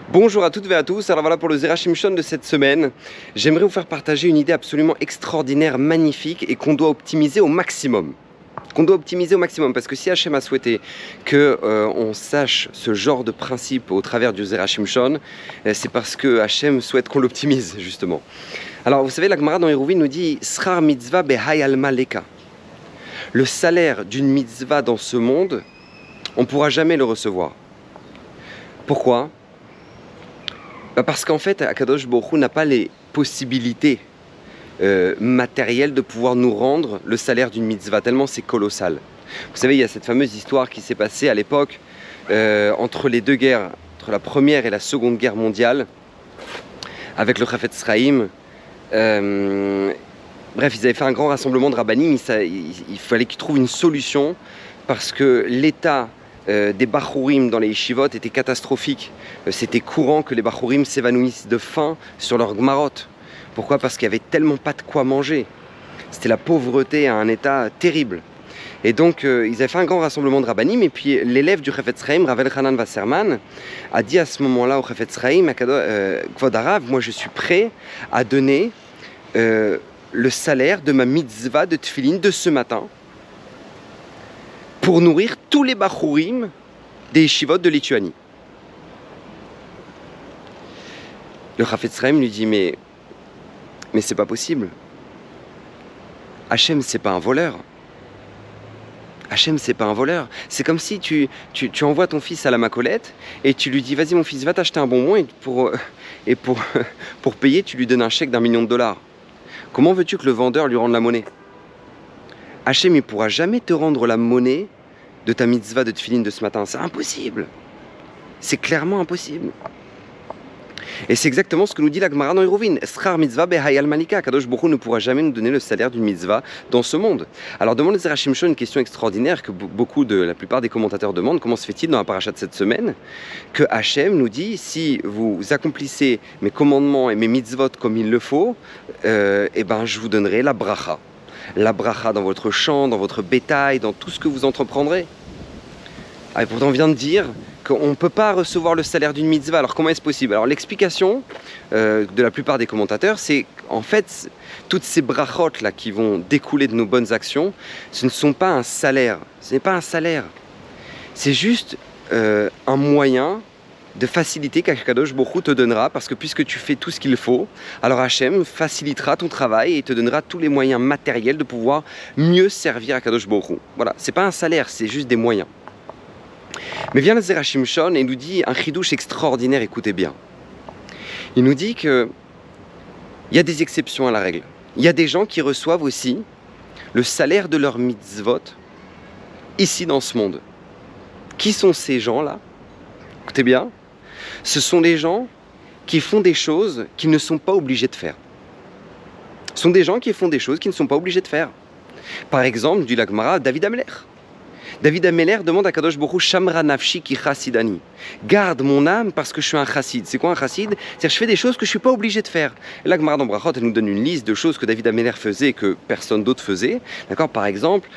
Bonjour à toutes et à tous, alors voilà pour le Zera Shimshon de cette semaine. J'aimerais vous faire partager une idée absolument extraordinaire, magnifique et qu'on doit optimiser au maximum. Parce que si Hachem a souhaité qu'on sache ce genre de principe au travers du Zera Shimshon, c'est parce que Hachem souhaite qu'on l'optimise justement. Alors vous savez, la Gemara dans Hérouvin nous dit Srar mitzvah behai alma leka. Le salaire d'une mitzvah dans ce monde, on ne pourra jamais le recevoir. Pourquoi ? Parce qu'en fait, Akadosh Baruch Hu n'a pas les possibilités matérielles de pouvoir nous rendre le salaire d'une mitzvah, tellement c'est colossal. Vous savez, il y a cette fameuse histoire qui s'est passée à l'époque entre les deux guerres, entre la première et la seconde guerre mondiale, avec le Chafetz Chaim. Bref, ils avaient fait un grand rassemblement de rabbanim, il fallait qu'ils trouvent une solution, parce que l'état des bachourim dans les yeshivot était catastrophique. C'était courant que les bachourim s'évanouissent de faim sur leur gmarot. Pourquoi ? Parce qu'il n'y avait tellement pas de quoi manger. C'était la pauvreté à un état terrible. Et donc, ils avaient fait un grand rassemblement de rabbanim, et puis l'élève du Chafetz Chaim, Rav Elchanan Wasserman, a dit à ce moment-là au Chafetz Chaim, Kvod Harav, moi je suis prêt à donner le salaire de ma mitzvah de tefillin de ce matin, pour nourrir tous les bachourim des yeshivot de Lituanie. Le Chafetz Chaim lui dit mais c'est pas possible. Hachem c'est pas un voleur. Hachem c'est pas un voleur. C'est comme si tu envoies ton fils à la Macolette et tu lui dis vas-y mon fils va t'acheter un bonbon et pour payer tu lui donnes un chèque d'1 million de dollars. Comment veux-tu que le vendeur lui rende la monnaie ? Hachem il pourra jamais te rendre la monnaie de ta mitzvah de tefillin de ce matin. C'est impossible. C'est clairement impossible. Et c'est exactement ce que nous dit la Gemara dans Hérouvin. Srar mitzvah behai alma leka. Kadosh Baruch Hu ne pourra jamais nous donner le salaire d'une mitzvah dans ce monde. Alors demande le Zera Shimshon une question extraordinaire que la plupart des commentateurs demandent. Comment se fait-il dans la paracha de cette semaine que Hachem nous dit si vous accomplissez mes commandements et mes mitzvot comme il le faut, je vous donnerai la bracha. La bracha dans votre champ, dans votre bétail, dans tout ce que vous entreprendrez. Et pourtant on vient de dire qu'on ne peut pas recevoir le salaire d'une mitzvah. Alors comment est-ce possible ? Alors l'explication de la plupart des commentateurs, c'est en fait toutes ces brachot là qui vont découler de nos bonnes actions, ce ne sont pas un salaire. Ce n'est pas un salaire. C'est juste un moyen de faciliter qu'Akadosh Baruch Hu te donnera, parce que puisque tu fais tout ce qu'il faut, alors Hachem facilitera ton travail et te donnera tous les moyens matériels de pouvoir mieux servir Akadosh Baruch Hu. Voilà, c'est pas un salaire, c'est juste des moyens. Mais vient le Zera Shimshon et nous dit un chidouche extraordinaire, écoutez bien. Il nous dit qu'il y a des exceptions à la règle. Il y a des gens qui reçoivent aussi le salaire de leur mitzvot ici dans ce monde. Qui sont ces gens-là ? Écoutez bien. Ce sont des gens qui font des choses qu'ils ne sont pas obligés de faire. Ce sont des gens qui font des choses qu'ils ne sont pas obligés de faire. Par exemple, du Gemara, David Ameler. David Ameler demande à Kadosh Baruch Hu Shamra nafshi ki chassidani. Garde mon âme parce que je suis un chassid. C'est quoi un chassid ? C'est-à-dire je fais des choses que je ne suis pas obligé de faire. Et la Gemara dans Brachot, elle nous donne une liste de choses que David Ameler faisait et que personne d'autre faisait. D'accord ? Par exemple,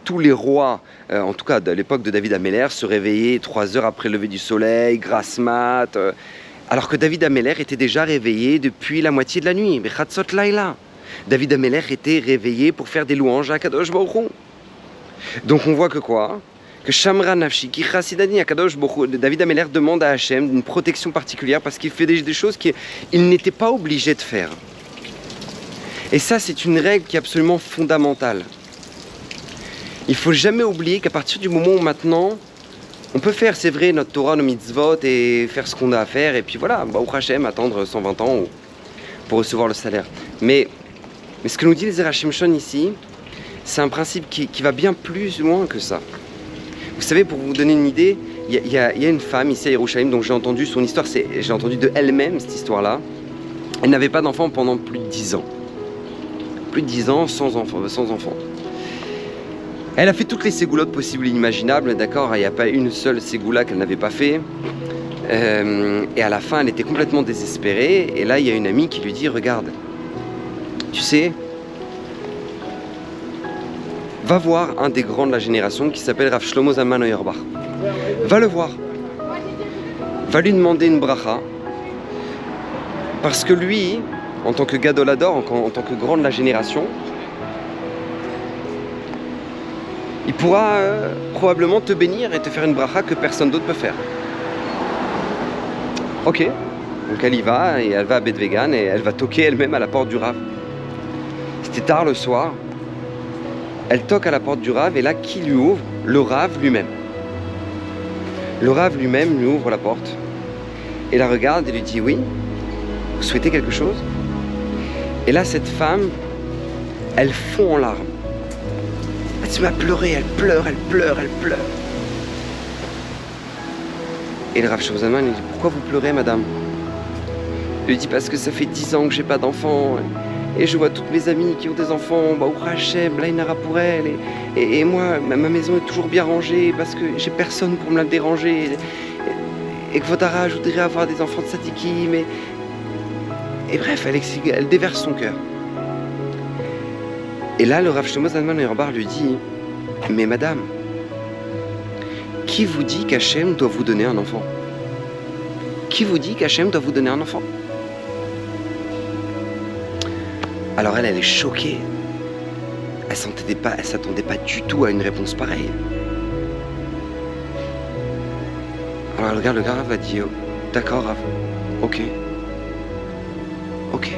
tous les rois, en tout cas à l'époque de David Ameler, se réveillaient 3 heures après le lever du soleil, grasse mat, alors que David Ameler était déjà réveillé depuis la moitié de la nuit. Bechatzot laïla. David Ameler était réveillé pour faire des louanges à Kadosh Baruch Hu. Donc on voit que quoi ? Que Shamra Nafshi, qui Chassidani Akadosh Baruch Hu, David Ameler demande à Hachem une protection particulière parce qu'il fait des choses qu'il n'était pas obligé de faire. Et ça, c'est une règle qui est absolument fondamentale. Il ne faut jamais oublier qu'à partir du moment où maintenant, on peut faire, c'est vrai, notre Torah, nos mitzvot et faire ce qu'on a à faire, et puis voilà, Baruch Hachem, attendre 120 ans pour recevoir le salaire. Mais ce que nous dit le Zera Shimshon ici, c'est un principe qui va bien plus loin que ça. Vous savez, pour vous donner une idée, il y a une femme ici à Yerushalayim, donc j'ai entendu son histoire, j'ai entendu de elle-même cette histoire-là. Elle n'avait pas d'enfant pendant plus de 10 ans. Plus de 10 ans sans enfant. Elle a fait toutes les ségoulottes possibles et inimaginables, d'accord ? Il n'y a pas une seule ségoula qu'elle n'avait pas fait. Et à la fin, elle était complètement désespérée. Et là, il y a une amie qui lui dit, regarde, tu sais, va voir un des grands de la génération qui s'appelle Rav Shlomo Zalman Auerbach. Va le voir. Va lui demander une bracha Parce que lui, en tant que Gadolador, en tant que grand de la génération, il pourra probablement te bénir et te faire une bracha que personne d'autre peut faire. Ok, donc elle y va, et elle va à Bet Vegan, et elle va toquer elle-même à la porte du Rav. C'était tard le soir, elle toque à la porte du Rav, et là, qui lui ouvre? Le Rav lui-même. Le Rav lui-même lui ouvre la porte, et la regarde et lui dit « Oui, vous souhaitez quelque chose ?» Et là, cette femme, elle fond en larmes. Elle se met à pleurer, elle pleure, elle pleure, elle pleure. Et le Rav Shlomo Zalman lui dit « Pourquoi vous pleurez, madame ?» Il lui dit « Parce que ça fait 10 ans que j'ai pas d'enfant. Et je vois toutes mes amies qui ont des enfants, Baruch Hashem, là il n'aura pour elle. Et moi, ma maison est toujours bien rangée parce que j'ai personne pour me la déranger. Et que Vodara, je voudrais avoir des enfants de Sadikim. Et bref, elle déverse son cœur. Et là, le Rav Shlomo Zalman Auerbach lui dit « Mais madame, qui vous dit qu'Hachem doit vous donner un enfant? Qui vous dit qu'Hachem doit vous donner un enfant ?» Alors elle est choquée. Elle s'attendait pas du tout à une réponse pareille. Alors regarde, le Rav va dire « D'accord, Rav, ok. Ok,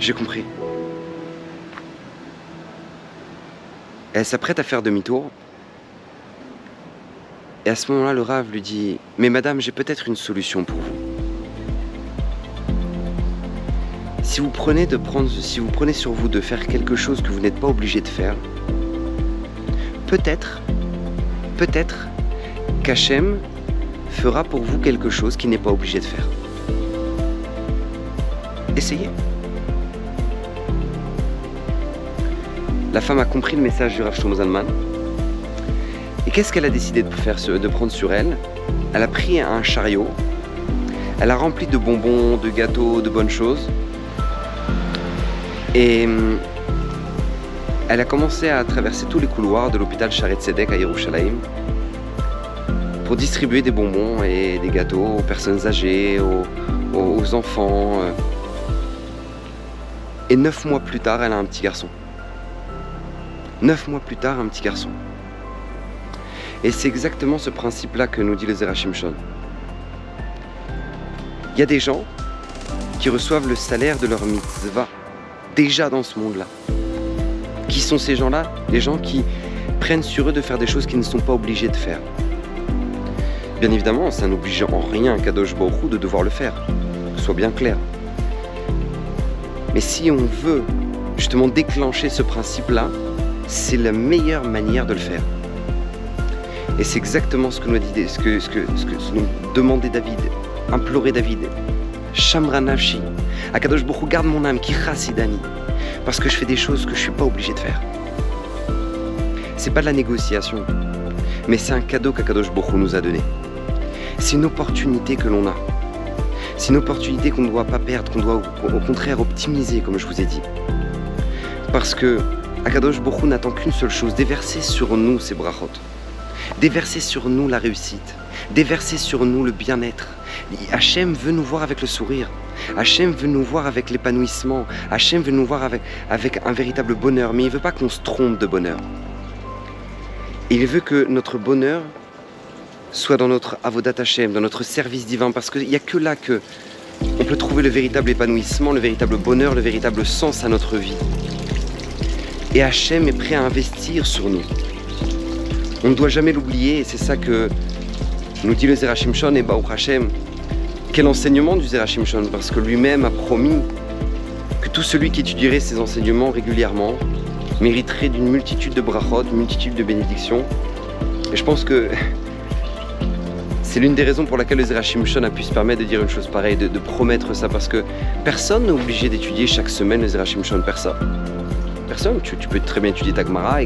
j'ai compris. » Elle s'apprête à faire demi-tour. Et à ce moment-là, le Rav lui dit « Mais madame, j'ai peut-être une solution pour vous. Si vous prenez sur vous de faire quelque chose que vous n'êtes pas obligé de faire, peut-être qu'Hachem fera pour vous quelque chose qu'il n'est pas obligé de faire. Essayez. » La femme a compris le message du Rav Shlomo Zalman. Et qu'est-ce qu'elle a décidé de prendre sur elle? Elle a pris un chariot, elle a rempli de bonbons, de gâteaux, de bonnes choses. Et elle a commencé à traverser tous les couloirs de l'hôpital Shaare Zedek à Yerushalayim pour distribuer des bonbons et des gâteaux aux personnes âgées, aux enfants. Et 9 mois plus tard, elle a un petit garçon. 9 mois plus tard, un petit garçon. Et c'est exactement ce principe-là que nous dit le Zera Shimshon. Il y a des gens qui reçoivent le salaire de leur mitzvah déjà dans ce monde-là. Qui sont ces gens-là? Les gens qui prennent sur eux de faire des choses qu'ils ne sont pas obligés de faire. Bien évidemment, ça n'oblige en rien Kadosh Baruch Hu de devoir le faire. Que ce soit bien clair. Mais si on veut justement déclencher ce principe-là, c'est la meilleure manière de le faire. Et c'est exactement ce que nous demandait David, implorait David. Shamra nafshi, Akadosh Baruch Hu, garde mon âme, ki chassidani, parce que je fais des choses que je suis pas obligé de faire. C'est pas de la négociation, mais c'est un cadeau qu'Akadosh Baruch Hu nous a donné. C'est une opportunité que l'on a. C'est une opportunité qu'on ne doit pas perdre, qu'on doit au contraire optimiser, comme je vous ai dit. Parce que Akadosh Baruch Hu n'attend qu'une seule chose, déverser sur nous ces brachot, déverser sur nous la réussite, déverser sur nous le bien-être. Hachem veut nous voir avec le sourire, Hachem veut nous voir avec l'épanouissement, Hachem veut nous voir avec un véritable bonheur, mais il ne veut pas qu'on se trompe de bonheur. Il veut que notre bonheur soit dans notre avodat Hachem, dans notre service divin, parce qu'il n'y a que là que on peut trouver le véritable épanouissement, le véritable bonheur, le véritable sens à notre vie. Et Hachem est prêt à investir sur nous. On ne doit jamais l'oublier, et c'est ça que nous dit le Zera Shimshon et Baruch Hashem. Quel enseignement du Zera Shimshon, parce que lui-même a promis que tout celui qui étudierait ces enseignements régulièrement mériterait d'une multitude de brachot, d'une multitude de bénédictions. Et je pense que c'est l'une des raisons pour laquelle le Zera Shimshon a pu se permettre de dire une chose pareille, de promettre ça, parce que personne n'est obligé d'étudier chaque semaine le Zera Shimshon, personne. Personne, tu peux très bien étudier ta Gemara.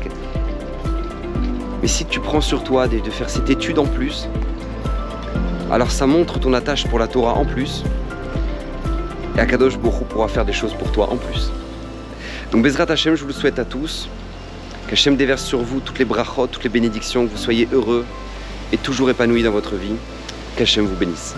Mais si tu prends sur toi de faire cette étude en plus, alors ça montre ton attache pour la Torah en plus, et Akadosh Baruch Hu pourra faire des choses pour toi en plus. Donc Bezrat Hashem, je vous le souhaite à tous, qu'Hachem déverse sur vous toutes les brachot, toutes les bénédictions, que vous soyez heureux et toujours épanouis dans votre vie, qu'Hachem vous bénisse.